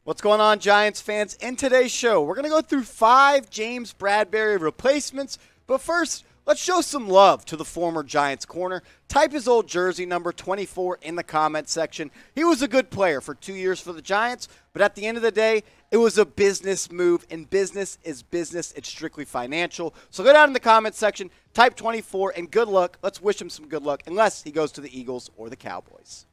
What's going on, Giants fans? In today's show, we're going to go through 5 James Bradberry replacements. But first, let's show some love to the former Giants corner. Type his old jersey number 24 in the comment section. He was a good player for 2 years for the Giants, but at the end of the day, it was a business move, and business is business. It's strictly financial. So go down in the comment section, type 24, and good luck. Let's wish him some good luck, unless he goes to the Eagles or the Cowboys.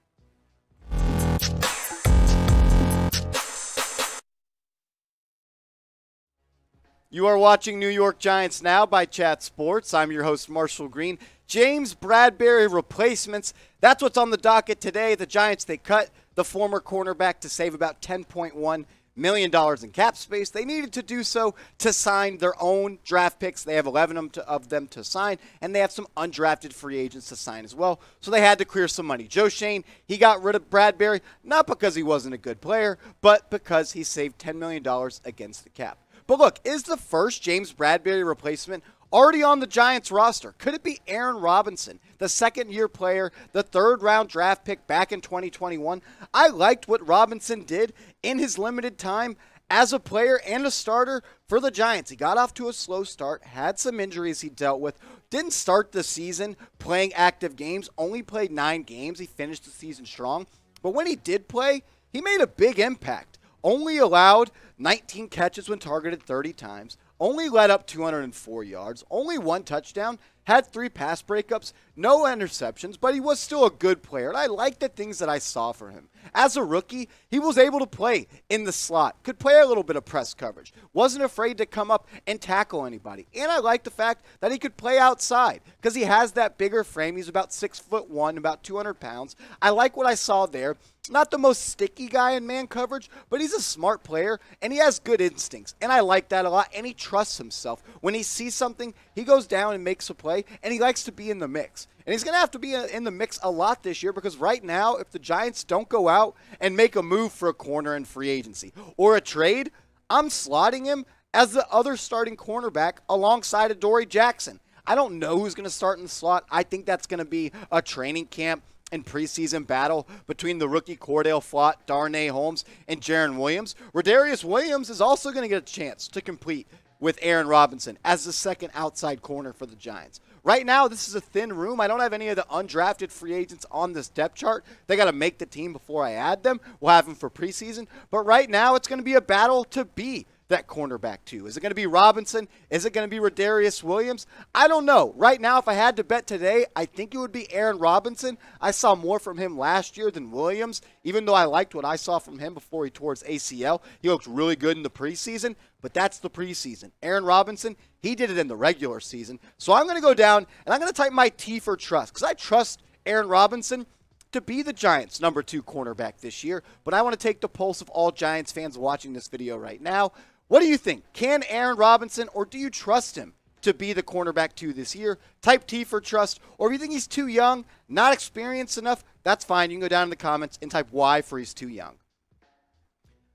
You are watching New York Giants Now by Chat Sports. I'm your host, Marshall Green. James Bradberry replacements. That's what's on the docket today. The Giants, they cut the former cornerback to save about $10.1 million in cap space. They needed to do so to sign their own draft picks. They have 11 of them to sign, and they have some undrafted free agents to sign as well. So they had to clear some money. Joe Schoen, he got rid of Bradberry, not because he wasn't a good player, but because he saved $10 million against the cap. But look, is the first James Bradberry replacement already on the Giants roster? Could it be Aaron Robinson, the second-year player, the third-round draft pick back in 2021? I liked what Robinson did in his limited time as a player and a starter for the Giants. He got off to a slow start, had some injuries he dealt with, didn't start the season playing active games, only played 9 games. He finished the season strong. But when he did play, he made a big impact. Only allowed 19 catches when targeted 30 times, only led up 204 yards, only 1 touchdown, had 3 pass breakups, no interceptions, but he was still a good player, and I like the things that I saw for him. As a rookie, he was able to play in the slot, could play a little bit of press coverage, wasn't afraid to come up and tackle anybody, and I like the fact that he could play outside because he has that bigger frame. He's about 6'1", about 200 pounds. I like what I saw there. Not the most sticky guy in man coverage, but he's a smart player, and he has good instincts, and I like that a lot, and he trusts himself. When he sees something, he goes down and makes a play, and he likes to be in the mix. And he's going to have to be in the mix a lot this year because right now, if the Giants don't go out and make a move for a corner in free agency or a trade, I'm slotting him as the other starting cornerback alongside of Dory Jackson. I don't know who's going to start in the slot. I think that's going to be a training camp and preseason battle between the rookie Cordell Flott, Darnay Holmes, and Jaron Williams. Rodarius Williams is also going to get a chance to compete with Aaron Robinson as the second outside corner for the Giants. Right now, this is a thin room. I don't have any of the undrafted free agents on this depth chart. They got to make the team before I add them. We'll have them for preseason. But right now, it's going to be a battle to be that cornerback too. Is it going to be Robinson? Is it going to be Rodarius Williams? I don't know. Right now, if I had to bet today, I think it would be Aaron Robinson. I saw more from him last year than Williams, even though I liked what I saw from him before he tore his ACL. He looked really good in the preseason, but that's the preseason. Aaron Robinson, he did it in the regular season. So I'm going to go down, and I'm going to type my T for trust, because I trust Aaron Robinson to be the Giants' number 2 cornerback this year. But I want to take the pulse of all Giants fans watching this video right now. What do you think? Can Aaron Robinson, or do you trust him to be the cornerback 2 this year? Type T for trust. Or if you think he's too young, not experienced enough, that's fine. You can go down in the comments and type Y for he's too young.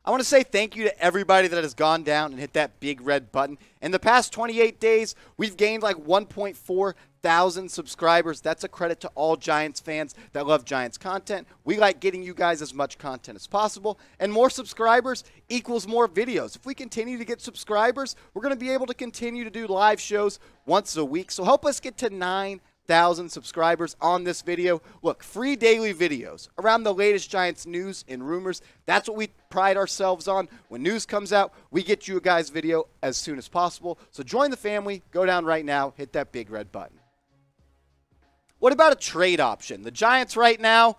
I want to say thank you to everybody that has gone down and hit that big red button. In the past 28 days, we've gained like 1.4 thousand subscribers. That's a credit to all Giants fans that love Giants content. We like getting you guys as much content as possible, and more subscribers equals more videos. If we continue to get subscribers, we're going to be able to continue to do live shows once a week. So help us get to 9,000 subscribers on this video. Look, free daily videos around the latest Giants news and rumors. That's what we pride ourselves on. When news comes out, we get you a guys video as soon as possible. So join the family. Go down right now. Hit that big red button. What about a trade option? The Giants right now,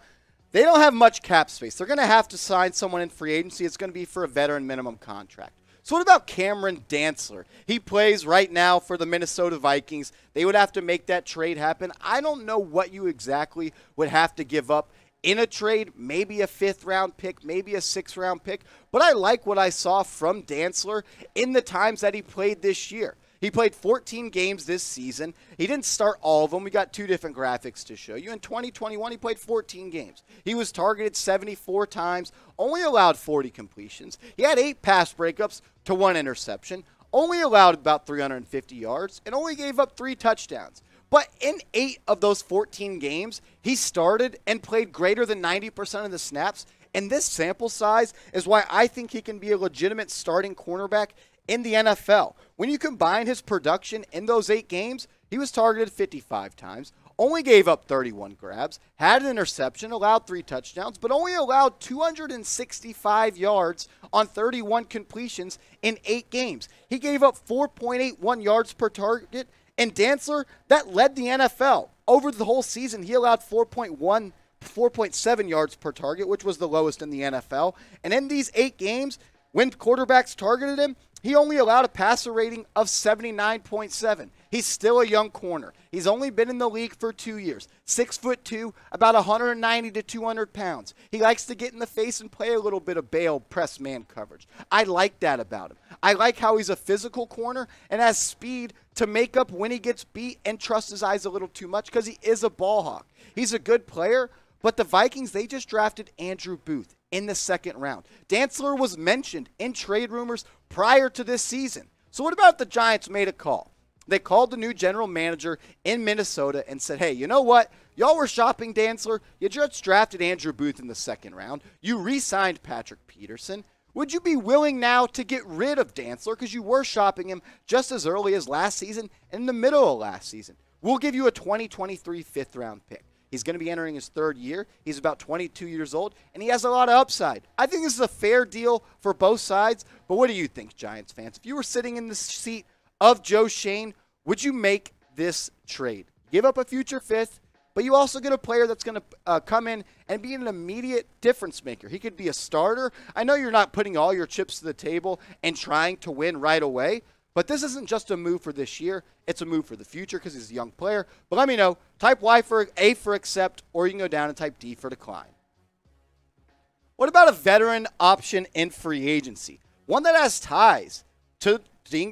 they don't have much cap space. They're going to have to sign someone in free agency. It's going to be for a veteran minimum contract. So what about Cam Danztler? He plays right now for the Minnesota Vikings. They would have to make that trade happen. I don't know what you exactly would have to give up in a trade, maybe a 5th-round pick, maybe a 6th-round pick. But I like what I saw from Dantzler in the times that he played this year. He played 14 games this season. He didn't start all of them. We got 2 different graphics to show you. In 2021, he played 14 games. He was targeted 74 times, only allowed 40 completions. He had 8 pass breakups to 1 interception, only allowed about 350 yards, and only gave up 3 touchdowns. But in 8 of those 14 games, he started and played greater than 90% of the snaps And this sample size is why I think he can be a legitimate starting cornerback in the NFL. When you combine his production in those 8 games, he was targeted 55 times, only gave up 31 grabs, had an interception, allowed 3 touchdowns, but only allowed 265 yards on 31 completions in 8 games. He gave up 4.81 yards per target, and Dantzler, that led the NFL. Over the whole season, he allowed 4.7 yards per target, which was the lowest in the NFL. And in these 8 games, when quarterbacks targeted him, he only allowed a passer rating of 79.7. He's still a young corner. He's only been in the league for 2 years. 6'2", about 190 to 200 pounds. He likes to get in the face and play a little bit of bail press man coverage. I like that about him. I like how he's a physical corner and has speed to make up when he gets beat and trust his eyes a little too much because he is a ball hawk. He's a good player, but the Vikings, they just drafted Andrew Booth in the 2nd round. Dantzler was mentioned in trade rumors prior to this season. So what about if the Giants made a call? They called the new general manager in Minnesota and said, hey, you know what? Y'all were shopping Dantzler. You just drafted Andrew Booth in the 2nd round. You re-signed Patrick Peterson. Would you be willing now to get rid of Dantzler because you were shopping him just as early as last season and in the middle of last season? We'll give you a 2023 5th-round pick. He's going to be entering his 3rd year. He's about 22 years old, and he has a lot of upside. I think this is a fair deal for both sides, but what do you think, Giants fans? If you were sitting in the seat of Joe Schoen, would you make this trade? Give up a future 5th, but you also get a player that's going to come in and be an immediate difference maker. He could be a starter. I know you're not putting all your chips to the table and trying to win right away, but this isn't just a move for this year. It's a move for the future because he's a young player. But let me know. Type Y for A for accept, or you can go down and type D for decline. What about a veteran option in free agency? One that has ties to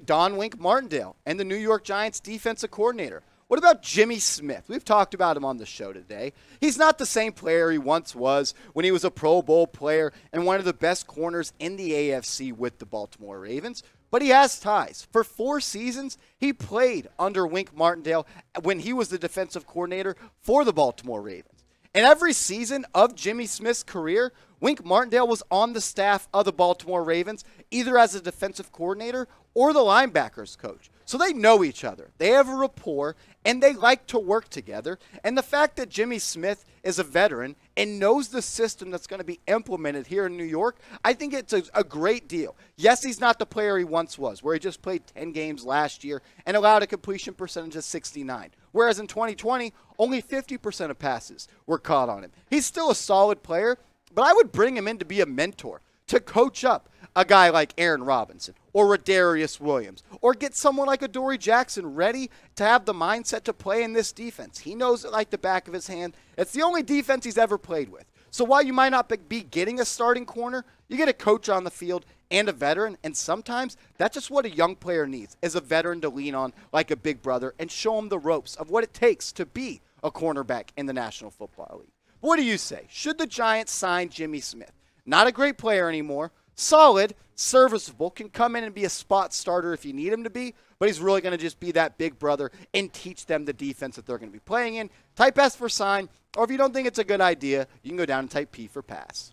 Don Wink Martindale and the New York Giants defensive coordinator. What about Jimmy Smith? We've talked about him on the show today. He's not the same player he once was when he was a Pro Bowl player and one of the best corners in the AFC with the Baltimore Ravens. But he has ties. For 4 seasons, he played under Wink Martindale when he was the defensive coordinator for the Baltimore Ravens. And every season of Jimmy Smith's career, Wink Martindale was on the staff of the Baltimore Ravens, either as a defensive coordinator or the linebackers coach. So they know each other. They have a rapport, and they like to work together. And the fact that Jimmy Smith is a veteran and knows the system that's going to be implemented here in New York, I think it's a great deal. Yes, he's not the player he once was, where he just played 10 games last year and allowed a completion percentage of 69. Whereas in 2020, only 50% of passes were caught on him. He's still a solid player, but I would bring him in to be a mentor, to coach up a guy like Aaron Robinson or Rodarius Williams, or get someone like Adoree Jackson ready to have the mindset to play in this defense. He knows it like the back of his hand. It's the only defense he's ever played with. So while you might not be getting a starting corner, you get a coach on the field and a veteran, and sometimes that's just what a young player needs, is a veteran to lean on like a big brother and show him the ropes of what it takes to be a cornerback in the National Football League. What do you say? Should the Giants sign Jimmy Smith? Not a great player anymore. Solid, serviceable, can come in and be a spot starter if you need him to be, but he's really going to just be that big brother and teach them the defense that they're going to be playing in. Type S for sign, or if you don't think it's a good idea, you can go down and type P for pass.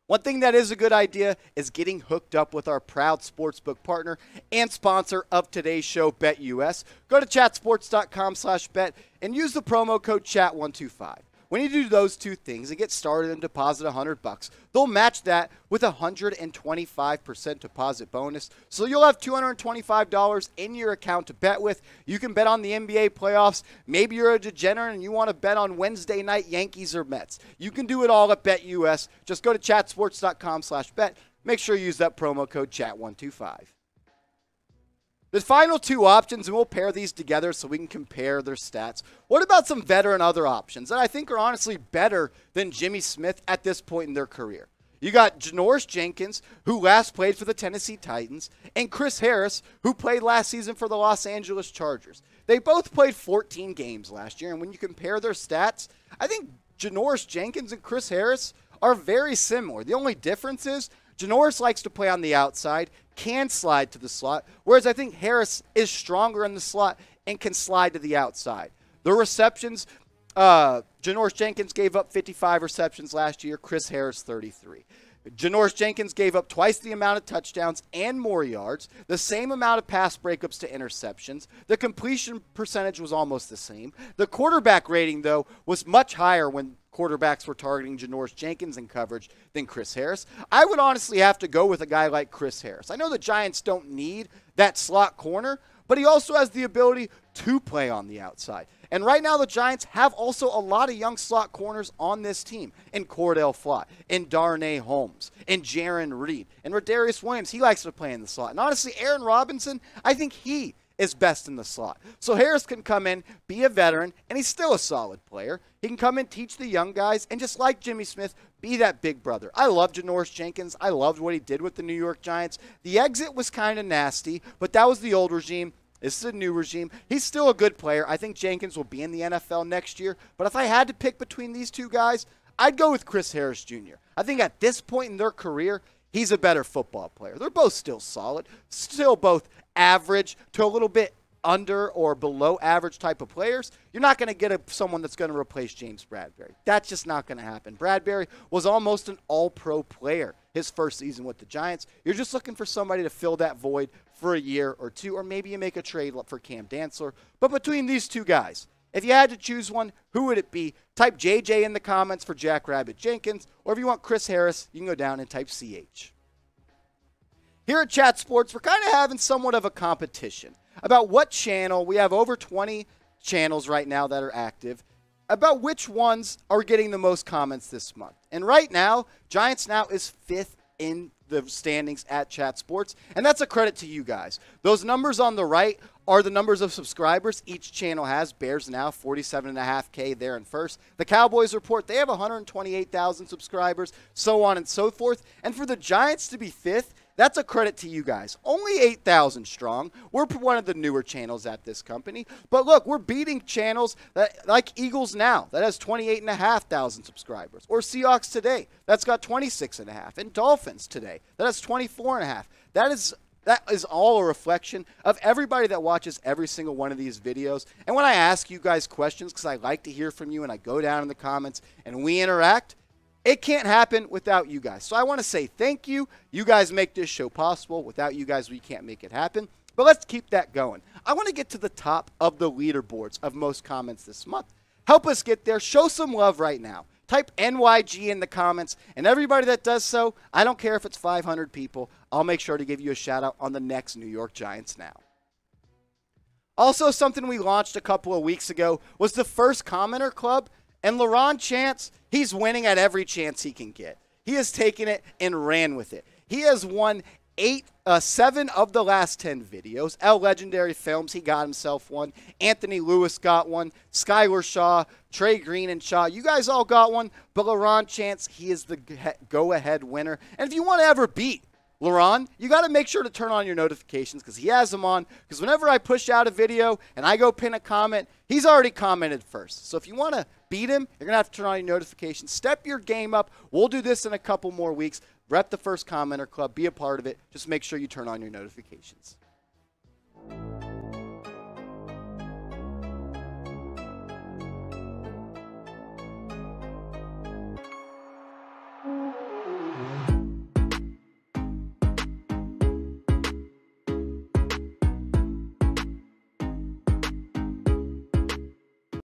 One thing that is a good idea is getting hooked up with our proud sportsbook partner and sponsor of today's show, BetUS. Go to chatsports.com/bet and use the promo code CHAT125. When you do those 2 things and get started and deposit $100, they'll match that with a 125% deposit bonus. So you'll have $225 in your account to bet with. You can bet on the NBA playoffs. Maybe you're a degenerate and you want to bet on Wednesday night Yankees or Mets. You can do it all at BetUS. Just go to chatsports.com/bet. Make sure you use that promo code CHAT125. The final 2 options, and we'll pair these together so we can compare their stats. What about some veteran other options that I think are honestly better than Jimmy Smith at this point in their career? You got Janoris Jenkins, who last played for the Tennessee Titans, and Chris Harris, who played last season for the Los Angeles Chargers. They both played 14 games last year, and when you compare their stats, I think Janoris Jenkins and Chris Harris are very similar. The only difference is Janoris likes to play on the outside, can slide to the slot, whereas I think Harris is stronger in the slot and can slide to the outside. The receptions Janoris Jenkins gave up 55 receptions last year. Chris Harris, 33. Janoris Jenkins gave up twice the amount of touchdowns and more yards, the same amount of pass breakups to interceptions. The completion percentage was almost the same. The quarterback rating, though, was much higher when quarterbacks were targeting Janoris Jenkins in coverage than Chris Harris. I would honestly have to go with a guy like Chris Harris. I know the Giants don't need that slot corner, but he also has the ability to play on the outside. And right now the Giants have also a lot of young slot corners on this team. In Cordell Flott, in Darnay Holmes, in Jaron Reed, and Rodarius Williams. He likes to play in the slot. And honestly, Aaron Robinson, I think he is best in the slot. So Harris can come in, be a veteran, and he's still a solid player. He can come in, teach the young guys, and just like Jimmy Smith, be that big brother. I love Janoris Jenkins. I loved what he did with the New York Giants. The exit was kind of nasty, but that was the old regime. This is a new regime. He's still a good player. I think Jenkins will be in the NFL next year. But if I had to pick between these two guys, I'd go with Chris Harris Jr. I think at this point in their career, he's a better football player. They're both still solid, still both average to a little bit under or below average type of players. You're not going to get someone that's going to replace James Bradberry. That's just not going to happen. Bradberry was almost an all-pro player his first season with the Giants. You're just looking for somebody to fill that void for a year or two, or maybe you make a trade for Cam Dantzler. But between these two guys, if you had to choose one, who would it be? Type JJ in the comments for Jackrabbit Jenkins, or if you want Chris Harris, you can go down and type CH. Here at Chat Sports, we're kind of having somewhat of a competition about what channel. We have over 20 channels right now that are active, about which ones are getting the most comments this month. And right now, Giants Now is 5th in the standings at Chat Sports, and that's a credit to you guys. Those numbers on the right are the numbers of subscribers each channel has. Bears Now, 47.5K there in first. The Cowboys Report, they have 128,000 subscribers, so on and so forth. And for the Giants to be 5th, that's a credit to you guys. Only 8,000 strong. We're one of the newer channels at this company. But look, we're beating channels like Eagles Now, that has 28,500 subscribers. Or Seahawks Today, that's got 26.5. And Dolphins Today, that has 24.5. That is all a reflection of everybody that watches every single one of these videos. And when I ask you guys questions, because I like to hear from you and I go down in the comments and we interact, it can't happen without you guys. So I want to say thank you. You guys make this show possible. Without you guys, we can't make it happen. But let's keep that going. I want to get to the top of the leaderboards of most comments this month. Help us get there. Show some love right now. Type NYG in the comments. And everybody that does so, I don't care if it's 500 people, I'll make sure to give you a shout out on the next New York Giants Now. Also, something we launched a couple of weeks ago was the first commenter club. And LaRon Chance, he's winning at every chance he can get. He has taken it and ran with it. He has won 7 of the last 10 videos. L Legendary Films, he got himself one. Anthony Lewis got one. Skylar Shaw, Trey Green and Shaw, you guys all got one. But LaRon Chance, he is the go-ahead winner. And if you want to ever beat LaRon, you got to make sure to turn on your notifications because he has them on. Because whenever I push out a video and I go pin a comment, he's already commented first. So if you want to beat him, you're going to have to turn on your notifications. Step your game up. We'll do this in a couple more weeks. Rep the first commenter club. Be a part of it. Just make sure you turn on your notifications.